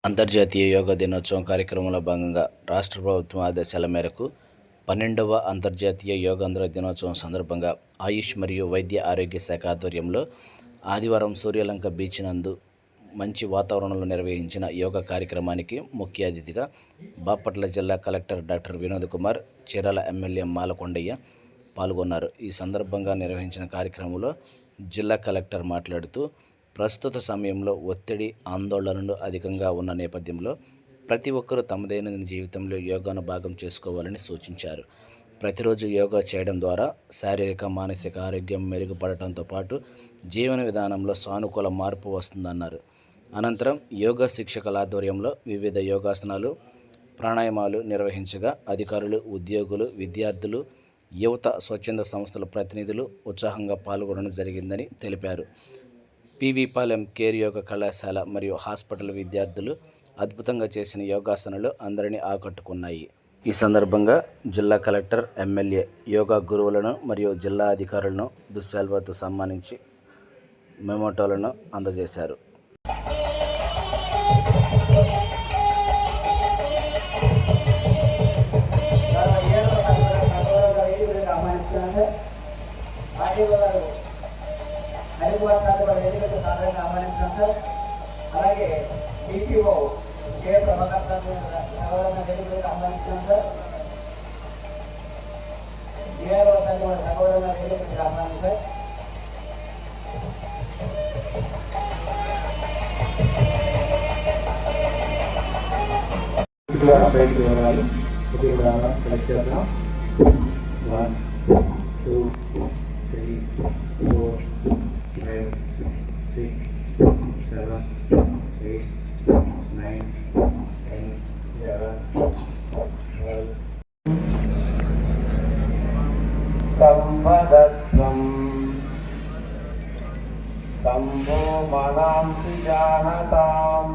అంతర్జాతీయ యోగా దినోత్సవం కార్యక్రమంలో భాగంగా రాష్ట్ర ప్రభుత్వం ఆదేశాల మేరకు 12వ అంతర్జాతీయ యోగాంధ్ర దినోత్సవం సందర్భంగా ఆయుష్ మరియు వైద్య ఆరోగ్య శాఖ ఆధ్వర్యంలో ఆదివారం సూర్యలంక బీచ్ నందు మంచి వాతావరణంలో నిర్వహించిన యోగా కార్యక్రమానికి ముఖ్య అతిథిగా బాపట్ల జిల్లా collector doctor Vinod Kumar, Chirala MLA Malakondaiah పాల్గొన్నారు. ఈ సందర్భంగా నిర్వహించిన కార్యక్రమంలో జిల్లా కలెక్టర్ మాట్లాడుతూ, ప్రస్తుత సమయంలో ఒత్తిడి, ఆందోళనలు అధికంగా ఉన్న నేపథ్యంలో ప్రతి ఒక్కరూ తమ దైనందిన జీవితంలో యోగాను భాగం చేసుకోవాలని సూచించారు. ప్రతిరోజు యోగా చేయడం ద్వారా శారీరక, మానసిక ఆరోగ్యం మెరుగుపడటంతో పాటు జీవన విధానంలో సానుకూల మార్పు వస్తుందన్నారు. అనంతరం యోగా శిక్షకుల ఆధ్వర్యంలో వివిధ యోగాసనాలు, ప్రాణాయామాలు నిర్వహించగా అధికారులు, ఉద్యోగులు, విద్యార్థులు, యువత, స్వచ్ఛంద సంస్థల ప్రతినిధులు ఉత్సాహంగా పాల్గొనడం జరిగిందని తెలిపారు. పివి పాలెం కేర్ యోగా కళాశాల మరియు హాస్పిటల్ విద్యార్థులు అద్భుతంగా చేసిన యోగాసనాలు అందరినీ ఆకట్టుకున్నాయి. ఈ సందర్భంగా జిల్లా కలెక్టర్, ఎమ్మెల్యే యోగా గురువులను మరియు జిల్లా అధికారులను దుశ్శాల్వాతో సన్మానించి మెమోటోలను అందజేశారు. అలాగే డిపిఓ కే ప్రభాకర్ ఆహ్వానించాం సార్. జిఆర్ఓ సగౌరవ ఆహ్వానం సార్. బయటికి వివరాలు సెలెక్ట్ చేద్దాం. 1, 2, 3, 4, 5, 6, 7, 8, 9, 10, 11, 12. సంవదత్వం సంభో మనాంసి జానతాం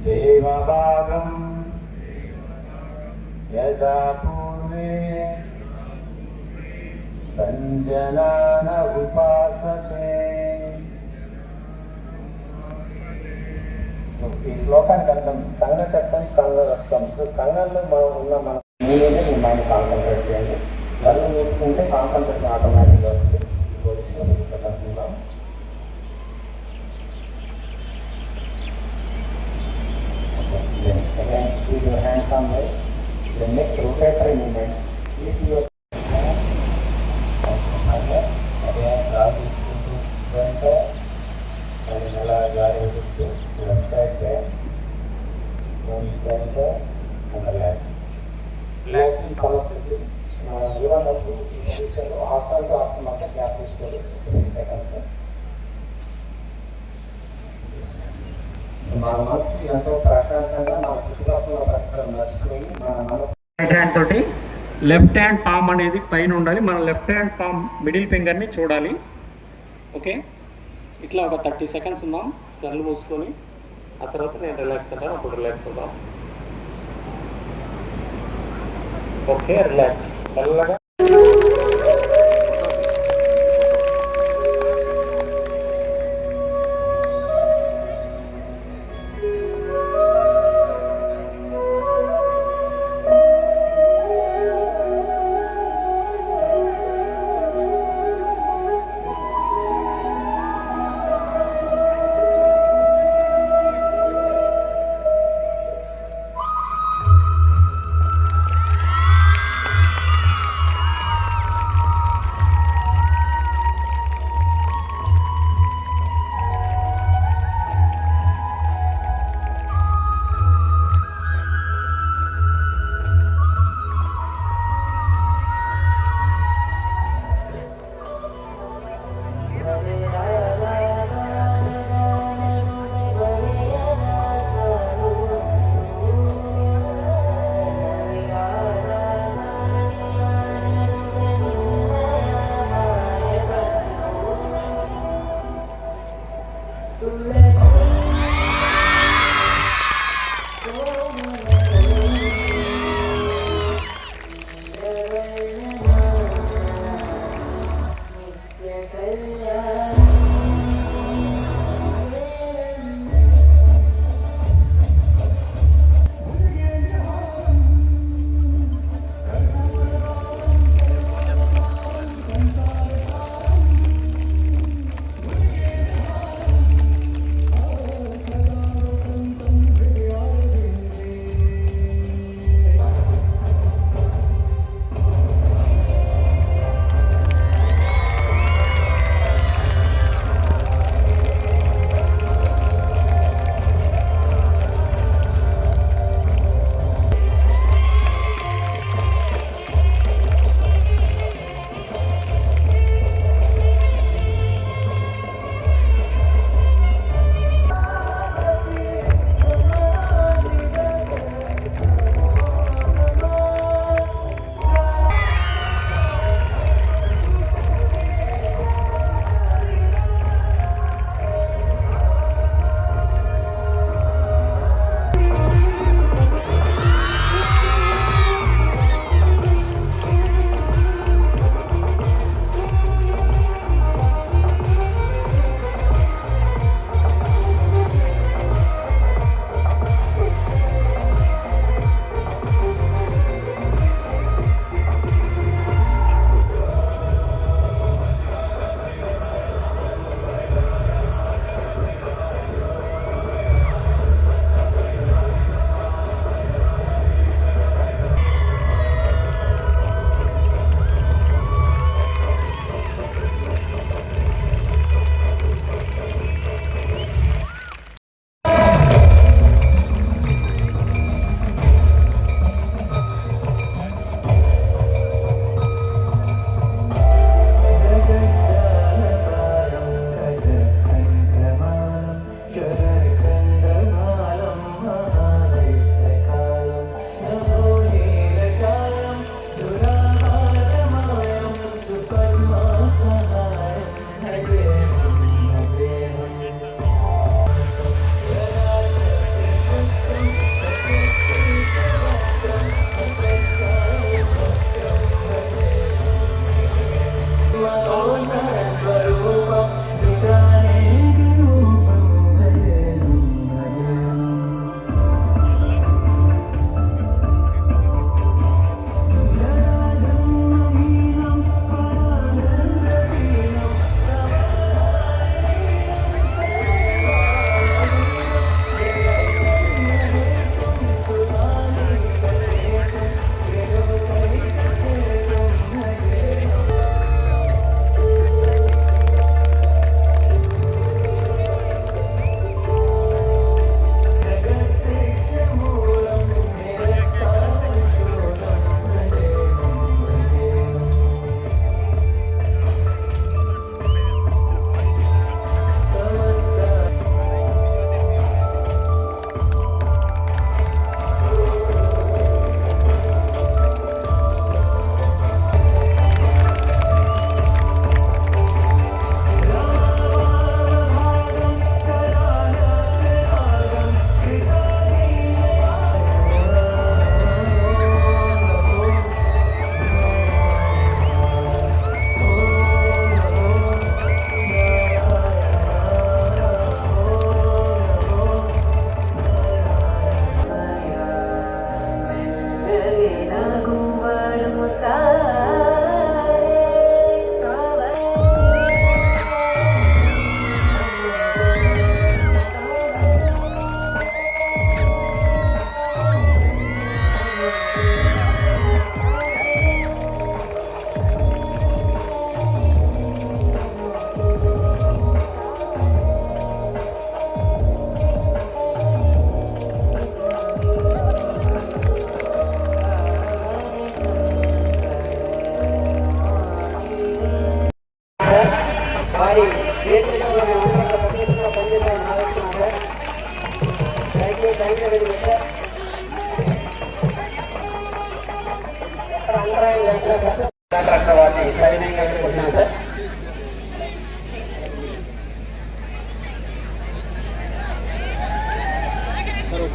దేవభాగం యథా పూర్వే సంజనాన ఉపాసతే. ఈ శ్లోకానికి అర్థం సంఘ చట్టం, సంఘ రక్తం. సంఘంలో మనం ఉన్న మన మీరే మీ మైండ్ కాన్సన్ట్రేట్ చేయండి. కళ్ళు చూసుకుంటే కాన్సన్ట్రేషన్ ఆటోమేటిక్గా వస్తుంది. Position again keep your hands on right. The next rotatory movement if you again last into front and nala gari to left side there, one center and relax in constantly. Even up to position asana to asana ka gap తీసుకోవాలి 3 seconds. మన మనసు ఎంతో ప్రశాంతంగా మన చుట్టుపక్కల పరిసరం నడుచుకొని మన మనసు రైట్ హ్యాండ్ తోటి లెఫ్ట్ హ్యాండ్ పామ్ అనేది పైన ఉండాలి. మన లెఫ్ట్ హ్యాండ్ పామ్ మిడిల్ ఫింగర్ని చూడాలి. ఓకే, ఇట్లా ఒక 30 seconds ఉందాం. కళ్ళు మూసుకొని ఆ తర్వాత నేను రిలాక్స్ అంటాను, అప్పుడు రిలాక్స్ అవుతాం. ఓకే, రిలాక్స్ మెల్లగా.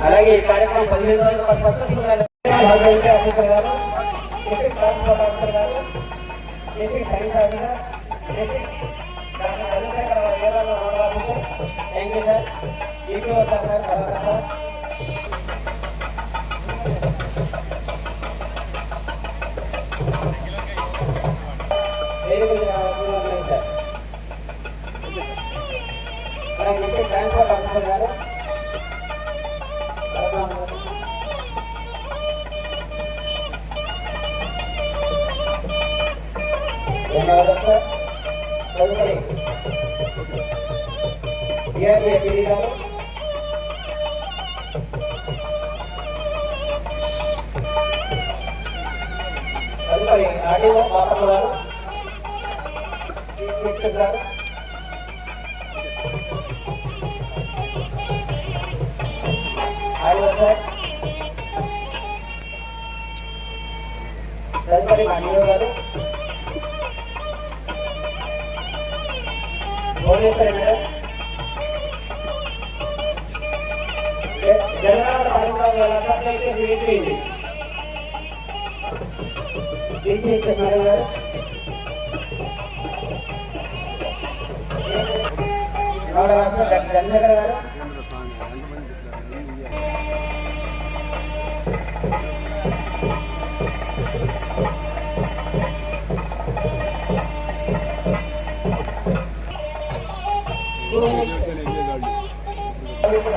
అలాగే ఈ కార్యక్రమం 15 రోజులు సక్సెస్ఫుల్ గా ఆఫీసర్ గారు, డిస్ట్రిక్ట్ ట్రాన్స్పోర్ట్ ఆఫీసర్ గారు, district science officer, district doctor Chandrasekhar Veerala road officer, thank you sir. EPO sir sir transport officer గారు, తదుపరి డిఆర్ఏపీడీ గారు, తదుపరి ఆర్డీఓ బాపట్ల గారు, చీఫ్ మినిస్టర్ గారు, ఆర్డీఓ సార్, తదుపరి డిఓ గారు, భువనేశ్వరి మేడం, జనరల్ అయితే మిలిటరీ డిసిఎస్ మేడం గారు, డాక్టర్ చంద్రశేఖర్ గారు,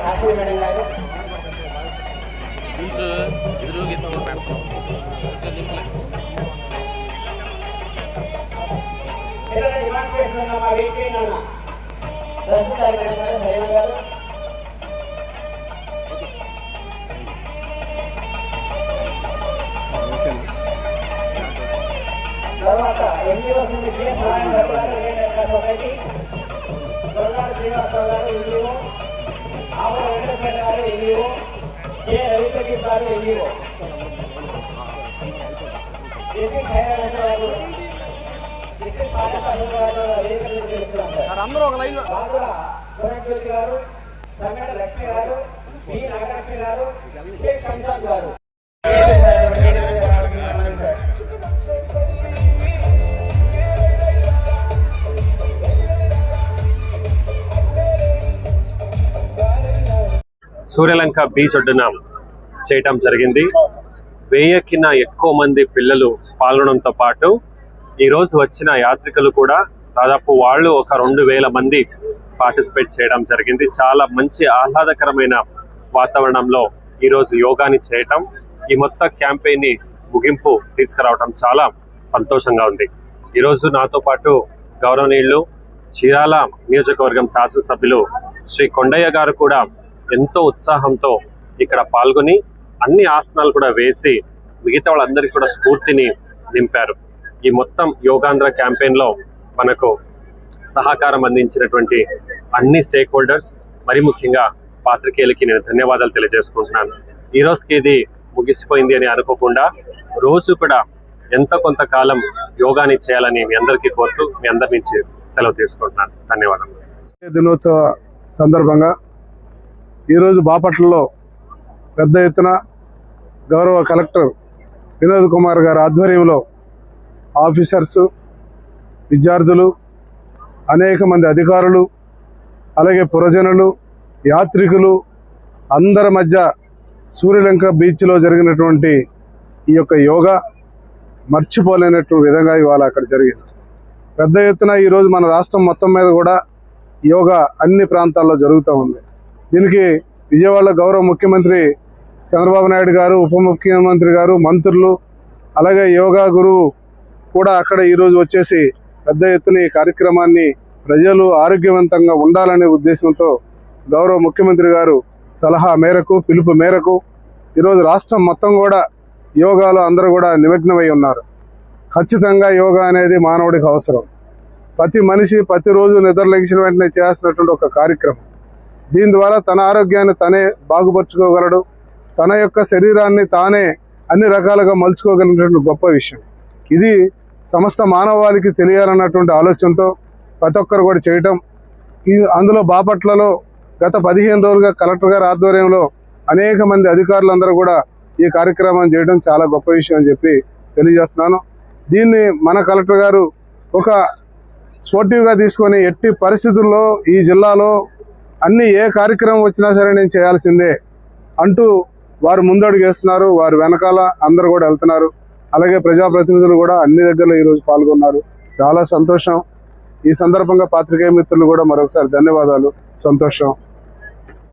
హాస్టల్ మేడం గారు, పిల్లల డిమాండ్ చేస్తున్న మా వీపీ నాన్న ప్రస్తుతారి మేడం గారు, హరిణ గారు, తర్వాత ఎన్జిఓ నుంచి బిఎస్ నారాయణ గారు సొసైటీ, గొల్లాడు శ్రీనివాసరావు గారు ఎన్జిఓ, ఆవుల వెంకటేశ్వర గారు ఎన్జిఓ, కె రవిప్రదీప్ గారు ఎన్జిఓ, డిస్ట్రిక్ట్ హైదరాబాద్ గారు, డిస్ట్రిక్ట్ పాఠశాల గారు వేదికలు తెలుస్తున్నాం సార్. బాగుల సురజ్యోతి గారు, సమేట లక్ష్మి గారు, బి నాగలక్ష్మి గారు, షేక్ శంషాద్ గారు. సూర్యలంక బీచ్ ఒడ్డున చేయటం జరిగింది. 1000 కన్నా ఎక్కువ మంది పిల్లలు పాల్గొనడంతో పాటు ఈరోజు వచ్చిన యాత్రికులు కూడా దాదాపు వాళ్ళు ఒక 2000 మంది పార్టిసిపేట్ చేయడం జరిగింది. చాలా మంచి ఆహ్లాదకరమైన వాతావరణంలో ఈరోజు యోగాని చేయటం, ఈ మొత్తం క్యాంపెయిన్ని ముగింపు తీసుకురావడం చాలా సంతోషంగా ఉంది. ఈరోజు నాతో పాటు గౌరవనీయులు చీరాల నియోజకవర్గం శాసనసభ్యులు శ్రీ కొండయ్య గారు కూడా ఎంతో ఉత్సాహంతో ఇక్కడ పాల్గొని అన్ని ఆసనాలు కూడా వేసి మిగతా వాళ్ళందరికీ కూడా స్ఫూర్తిని నింపారు. ఈ మొత్తం యోగాంధ్ర క్యాంపెయిన్లో మనకు సహకారం అందించినటువంటి అన్ని స్టేక్ హోల్డర్స్, మరి ముఖ్యంగా పాత్రికేయులకి నేను ధన్యవాదాలు తెలియజేసుకుంటున్నాను. ఈ రోజుకి ఇది ముగిసిపోయింది అని అనుకోకుండా రోజు కూడా ఎంత కొంతకాలం యోగాని చేయాలని మీ అందరికీ కోరుతూ మీ అందరి నుంచి సెలవు తీసుకుంటున్నాను. ధన్యవాదాలు. దినోత్సవ సందర్భంగా ఈరోజు బాపట్లలో పెద్ద ఎత్తున గౌరవ కలెక్టర్ వినోద్ కుమార్ గారి ఆధ్వర్యంలో ఆఫీసర్సు, విద్యార్థులు, అనేక మంది అధికారులు, అలాగే పురజనులు, యాత్రికులు అందరి మధ్య సూర్యలంక బీచ్లో జరిగినటువంటి ఈ యొక్క యోగా మర్చిపోలేనట్టు విధంగా ఇవాళ అక్కడ జరిగింది. పెద్ద ఎత్తున ఈరోజు మన రాష్ట్రం మొత్తం మీద కూడా యోగా అన్ని ప్రాంతాల్లో జరుగుతూ ఉంది. దీనికి విజయవాడ గౌరవ ముఖ్యమంత్రి చంద్రబాబు నాయుడు గారు, ఉప ముఖ్యమంత్రి గారు, మంత్రులు, అలాగే యోగా గురువు కూడా అక్కడ ఈరోజు వచ్చేసి పెద్ద ఎత్తున ఈ కార్యక్రమాన్ని ప్రజలు ఆరోగ్యవంతంగా ఉండాలనే ఉద్దేశంతో గౌరవ ముఖ్యమంత్రి గారు సలహా మేరకు, పిలుపు మేరకు ఈరోజు రాష్ట్రం మొత్తం కూడా యోగాలో అందరూ కూడా నిమగ్నమై ఉన్నారు. ఖచ్చితంగా యోగా అనేది మానవుడికి అవసరం. ప్రతి మనిషి ప్రతిరోజు నిద్రలేచిన వెంటనే చేయాల్సినటువంటి ఒక కార్యక్రమం. దీని ద్వారా తన ఆరోగ్యాన్ని తనే బాగుపరుచుకోగలడు, తన యొక్క శరీరాన్ని తానే అన్ని రకాలుగా మలుచుకోగలిగినటువంటి గొప్ప విషయం. ఇది సమస్త మానవాళికి తెలియాలన్నటువంటి ఆలోచనతో ప్రతి ఒక్కరు కూడా చేయటం. అందులో బాపట్లలో గత 15 రోజులుగా కలెక్టర్ గారి ఆధ్వర్యంలో అనేక మంది అధికారులందరూ కూడా ఈ కార్యక్రమం చేయడం చాలా గొప్ప విషయం అని చెప్పి తెలియజేస్తున్నాను. దీన్ని మన కలెక్టర్ గారు ఒక స్పోర్టివ్గా తీసుకొని ఎట్టి పరిస్థితుల్లో ఈ జిల్లాలో ఏ కార్యక్రమం వచ్చినా సరే నేను చేయాల్సిందే అంటూ వారు ముందడుగు వేస్తున్నారు. వారు వెనకాల అందరూ కూడా వెళ్తున్నారు. అలాగే ప్రజాప్రతినిధులు కూడా అన్ని దగ్గరలో ఈరోజు పాల్గొన్నారు. చాలా సంతోషం. ఈ సందర్భంగా పాత్రికేయ మిత్రులు కూడా మరొకసారి ధన్యవాదాలు. సంతోషం.